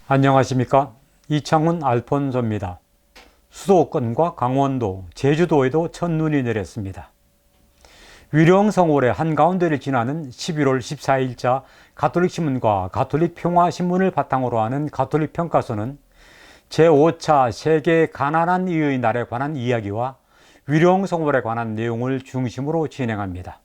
안녕하십니까? 이창훈 알폰소입니다. 수도권과 강원도, 제주도에도 첫눈이 내렸습니다. 위령성월의 한가운데를 지나는 11월 14일자 가톨릭신문과 가톨릭평화신문을 바탕으로 하는 가톨릭평가서는 제5차 세계 가난한 이의 날에 관한 이야기와 위령성월에 관한 내용을 중심으로 진행합니다.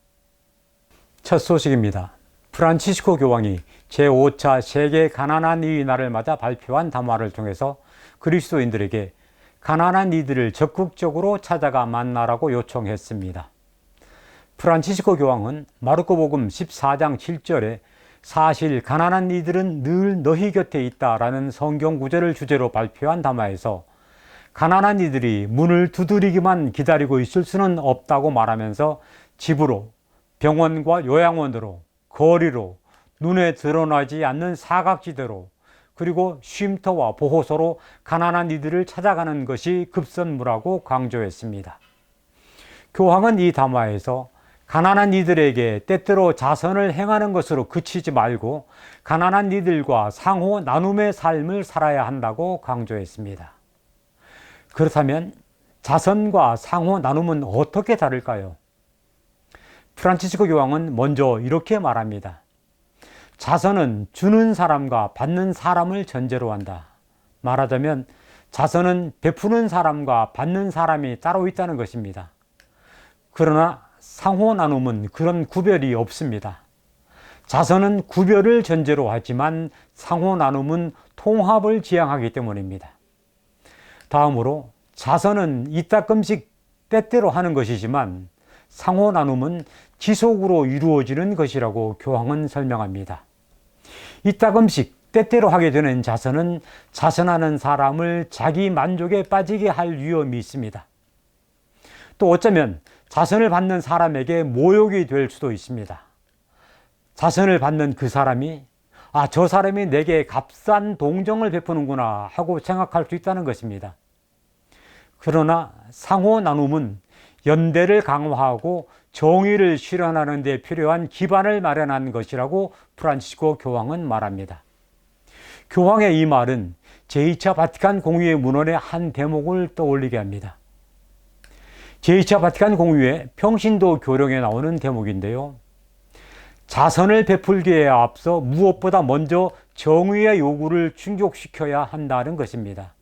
첫 소식입니다. 프란치스코 교황이 제5차 세계 가난한 이의 날을 맞아 발표한 담화를 통해서 그리스도인들에게 가난한 이들을 적극적으로 찾아가 만나라고 요청했습니다. 프란치스코 교황은 마르코복음 14장 7절에 사실 가난한 이들은 늘 너희 곁에 있다라는 성경 구절을 주제로 발표한 담화에서 가난한 이들이 문을 두드리기만 기다리고 있을 수는 없다고 말하면서 집으로, 병원과 요양원으로, 거리로, 눈에 드러나지 않는 사각지대로, 그리고 쉼터와 보호소로 가난한 이들을 찾아가는 것이 급선무라고 강조했습니다. 교황은 이 담화에서 가난한 이들에게 때때로 자선을 행하는 것으로 그치지 말고 가난한 이들과 상호 나눔의 삶을 살아야 한다고 강조했습니다. 그렇다면 자선과 상호 나눔은 어떻게 다를까요? 프란치스코 교황은 먼저 이렇게 말합니다. 자선은 주는 사람과 받는 사람을 전제로 한다. 말하자면 자선은 베푸는 사람과 받는 사람이 따로 있다는 것입니다. 그러나 상호 나눔은 그런 구별이 없습니다. 자선은 구별을 전제로 하지만 상호 나눔은 통합을 지향하기 때문입니다. 다음으로 자선은 이따금씩 때때로 하는 것이지만 상호 나눔은 지속으로 이루어지는 것이라고 교황은 설명합니다. 이따금씩 때때로 하게 되는 자선은 자선하는 사람을 자기 만족에 빠지게 할 위험이 있습니다. 또 어쩌면 자선을 받는 사람에게 모욕이 될 수도 있습니다. 자선을 받는 그 사람이 저 사람이 내게 값싼 동정을 베푸는구나 하고 생각할 수 있다는 것입니다. 그러나 상호 나눔은 연대를 강화하고 정의를 실현하는 데 필요한 기반을 마련한 것이라고 프란치스코 교황은 말합니다. 교황의 이 말은 제2차 바티칸 공의회 문헌의 한 대목을 떠올리게 합니다. 제2차 바티칸 공의회 평신도 교령에 나오는 대목인데요. 자선을 베풀기에 앞서 무엇보다 먼저 정의의 요구를 충족시켜야 한다는 것입니다.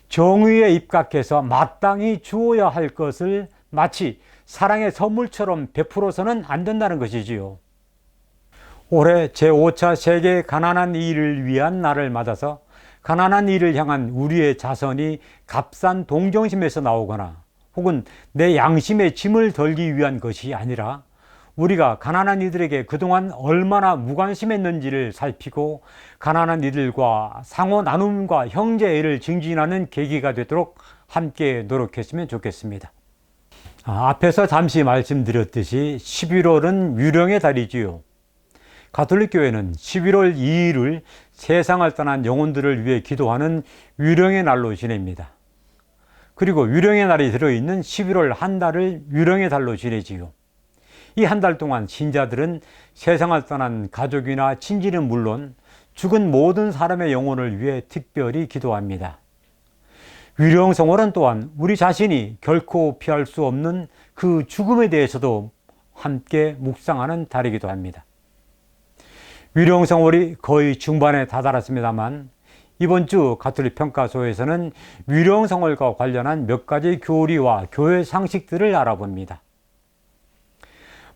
정의에 입각해서 마땅히 주어야 할 것을 마치 사랑의 선물처럼 베풀어서는 안 된다는 것이지요. 올해 제5차 세계 가난한 이를 위한 날을 맞아서 가난한 이를 향한 우리의 자선이 값싼 동정심에서 나오거나 혹은 내 양심의 짐을 덜기 위한 것이 아니라 우리가 가난한 이들에게 그동안 얼마나 무관심했는지를 살피고 가난한 이들과 상호 나눔과 형제애를 증진하는 계기가 되도록 함께 노력했으면 좋겠습니다. 앞에서 잠시 말씀드렸듯이 11월은 유령의 달이지요. 가톨릭교회는 11월 2일을 세상을 떠난 영혼들을 위해 기도하는 유령의 날로 지냅니다. 그리고 유령의 날이 들어있는 11월 한 달을 유령의 달로 지내지요. 이 한 달 동안 신자들은 세상을 떠난 가족이나 친지는 물론 죽은 모든 사람의 영혼을 위해 특별히 기도합니다. 위령성월은 또한 우리 자신이 결코 피할 수 없는 그 죽음에 대해서도 함께 묵상하는 달이기도 합니다. 위령성월이 거의 중반에 다다랐습니다만 이번 주 가톨릭 평가소에서는 위령성월과 관련한 몇 가지 교리와 교회 상식들을 알아봅니다.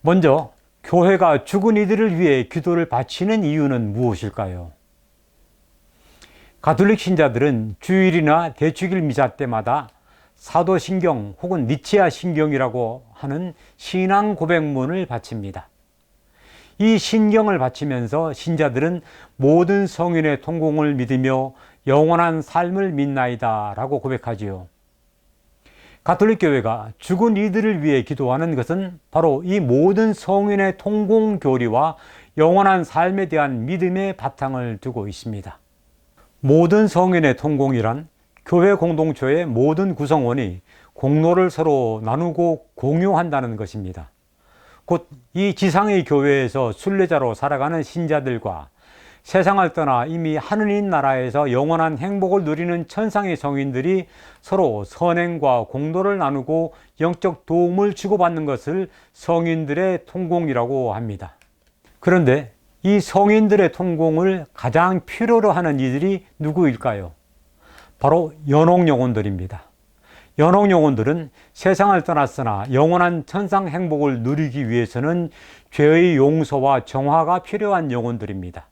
먼저 교회가 죽은 이들을 위해 기도를 바치는 이유는 무엇일까요? 가톨릭 신자들은 주일이나 대축일 미사 때마다 사도신경 혹은 니치아 신경이라고 하는 신앙 고백문을 바칩니다. 이 신경을 바치면서 신자들은 모든 성인의 통공을 믿으며 영원한 삶을 믿나이다 라고 고백하지요. 가톨릭 교회가 죽은 이들을 위해 기도하는 것은 바로 이 모든 성인의 통공 교리와 영원한 삶에 대한 믿음의 바탕을 두고 있습니다. 모든 성인의 통공이란 교회 공동체의 모든 구성원이 공로를 서로 나누고 공유한다는 것입니다. 곧 이 지상의 교회에서 순례자로 살아가는 신자들과 세상을 떠나 이미 하느님 나라에서 영원한 행복을 누리는 천상의 성인들이 서로 선행과 공로를 나누고 영적 도움을 주고받는 것을 성인들의 통공이라고 합니다. 그런데 이 성인들의 통공을 가장 필요로 하는 이들이 누구일까요? 바로 연옥영혼들입니다. 연옥영혼들은 세상을 떠났으나 영원한 천상 행복을 누리기 위해서는 죄의 용서와 정화가 필요한 영혼들입니다.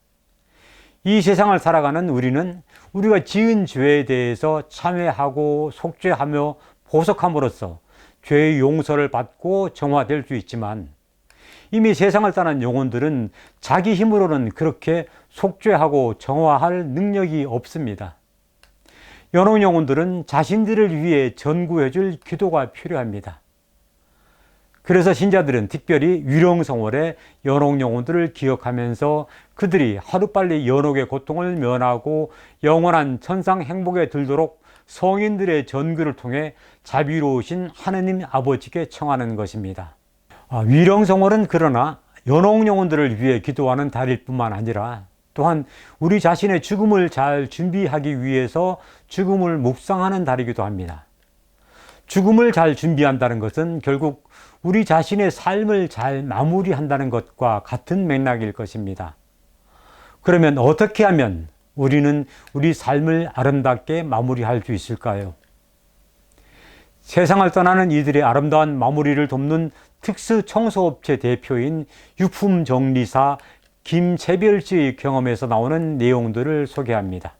이 세상을 살아가는 우리는 우리가 지은 죄에 대해서 참회하고 속죄하며 보석함으로써 죄의 용서를 받고 정화될 수 있지만, 이미 세상을 떠난 영혼들은 자기 힘으로는 그렇게 속죄하고 정화할 능력이 없습니다. 연옥 영혼들은 자신들을 위해 전구해 줄 기도가 필요합니다. 그래서 신자들은 특별히 위령성월에 연옥 영혼들을 기억하면서 그들이 하루빨리 연옥의 고통을 면하고 영원한 천상 행복에 들도록 성인들의 전구를 통해 자비로우신 하느님 아버지께 청하는 것입니다. 위령성월은 그러나 연옥 영혼들을 위해 기도하는 달일 뿐만 아니라 또한 우리 자신의 죽음을 잘 준비하기 위해서 죽음을 묵상하는 달이기도 합니다. 죽음을 잘 준비한다는 것은 결국 우리 자신의 삶을 잘 마무리한다는 것과 같은 맥락일 것입니다. 그러면 어떻게 하면 우리는 우리 삶을 아름답게 마무리할 수 있을까요? 세상을 떠나는 이들의 아름다운 마무리를 돕는 특수청소업체 대표인 유품정리사 김채별 씨의 경험에서 나오는 내용들을 소개합니다.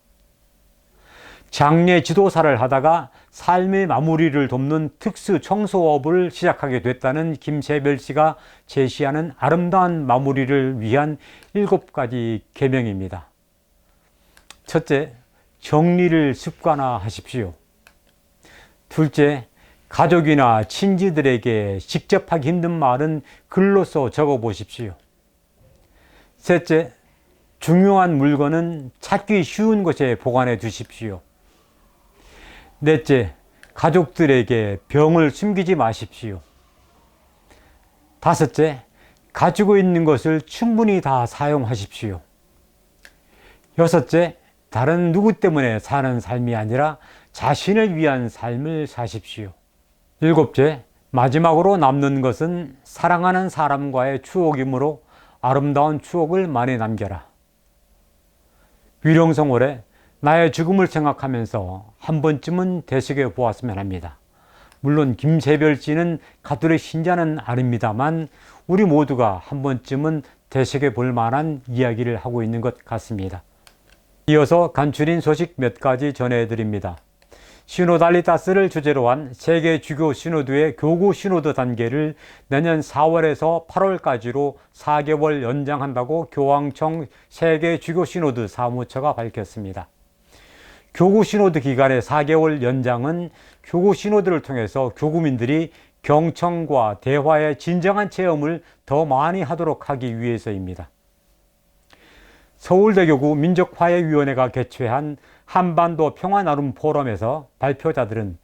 장례 지도사를 하다가 삶의 마무리를 돕는 특수청소업을 시작하게 됐다는 김채별 씨가 제시하는 아름다운 마무리를 위한 7가지 계명입니다. 첫째, 정리를 습관화하십시오. 둘째, 가족이나 친지들에게 직접 하기 힘든 말은 글로써 적어보십시오. 셋째, 중요한 물건은 찾기 쉬운 곳에 보관해 두십시오. 넷째, 가족들에게 병을 숨기지 마십시오. 다섯째, 가지고 있는 것을 충분히 다 사용하십시오. 여섯째, 다른 누구 때문에 사는 삶이 아니라 자신을 위한 삶을 사십시오. 일곱째, 마지막으로 남는 것은 사랑하는 사람과의 추억이므로 아름다운 추억을 많이 남겨라. 위령성월에 나의 죽음을 생각하면서 한 번쯤은 되새겨 보았으면 합니다. 물론 김채별 씨는 가톨릭 신자는 아닙니다만 우리 모두가 한 번쯤은 되새겨 볼 만한 이야기를 하고 있는 것 같습니다. 이어서 간추린 소식 몇 가지 전해드립니다. 시노달리타스를 주제로 한 세계 주교 시노드의 교구 시노드 단계를 내년 4월에서 8월까지로 4개월 연장한다고 교황청 세계 주교 시노드 사무처가 밝혔습니다. 교구 시노드 기간의 4개월 연장은 교구 시노드를 통해서 교구민들이 경청과 대화의 진정한 체험을 더 많이 하도록 하기 위해서입니다. 서울대교구 민족화해위원회가 개최한 한반도 평화나눔 포럼에서 발표자들은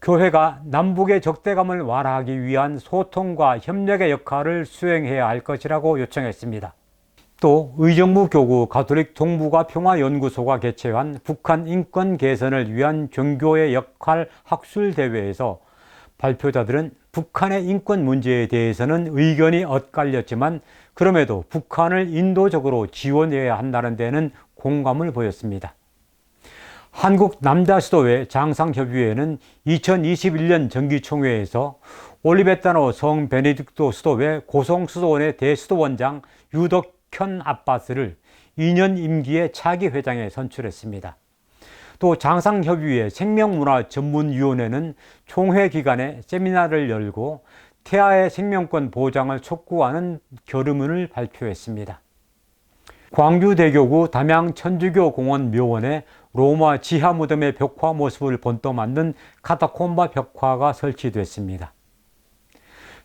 교회가 남북의 적대감을 완화하기 위한 소통과 협력의 역할을 수행해야 할 것이라고 요청했습니다. 또 의정부 교구 가톨릭 동북아 평화연구소가 개최한 북한 인권 개선을 위한 종교의 역할 학술 대회에서 발표자들은 북한의 인권 문제에 대해서는 의견이 엇갈렸지만 그럼에도 북한을 인도적으로 지원해야 한다는 데는 공감을 보였습니다. 한국 남자수도회 장상협의회는 2021년 정기총회에서 올리베타노 성 베네딕토 수도회 고성수도원의 대수도원장 유덕현 아빠스를 2년 임기의 차기 회장에 선출했습니다. 또 장상협의회 생명문화전문위원회는 총회 기간에 세미나를 열고 태아의 생명권 보장을 촉구하는 결의문을 발표했습니다. 광주대교구 담양천주교 공원 묘원에 로마 지하 무덤의 벽화 모습을 본떠 만든 카타콤바 벽화가 설치됐습니다.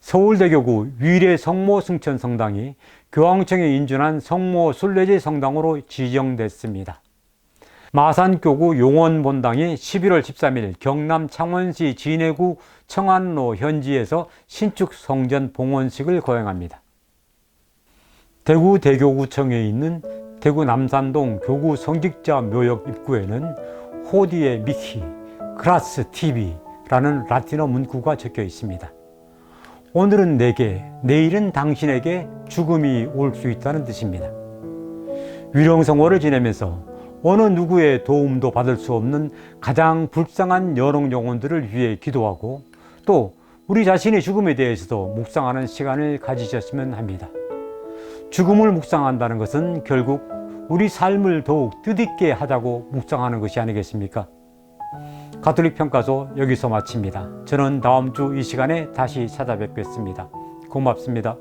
서울대교구 위례 성모 승천 성당이 교황청에 인준한 성모 순례지 성당으로 지정됐습니다. 마산교구 용원본당이 11월 13일 경남 창원시 진해구 청안로 현지에서 신축 성전 봉헌식을 거행합니다. 대구 대교구청에 있는 대구 남산동 교구 성직자 묘역 입구에는 호디에 미히 그라스 TV라는 라틴어 문구가 적혀 있습니다. 오늘은 내게, 내일은 당신에게 죽음이 올 수 있다는 뜻입니다. 위령성월을 지내면서 어느 누구의 도움도 받을 수 없는 가장 불쌍한 연옥 영혼들을 위해 기도하고 또 우리 자신의 죽음에 대해서도 묵상하는 시간을 가지셨으면 합니다. 죽음을 묵상한다는 것은 결국 우리 삶을 더욱 뜻있게 하자고 묵상하는 것이 아니겠습니까? 가톨릭 평가소 여기서 마칩니다. 저는 다음 주 이 시간에 다시 찾아뵙겠습니다. 고맙습니다.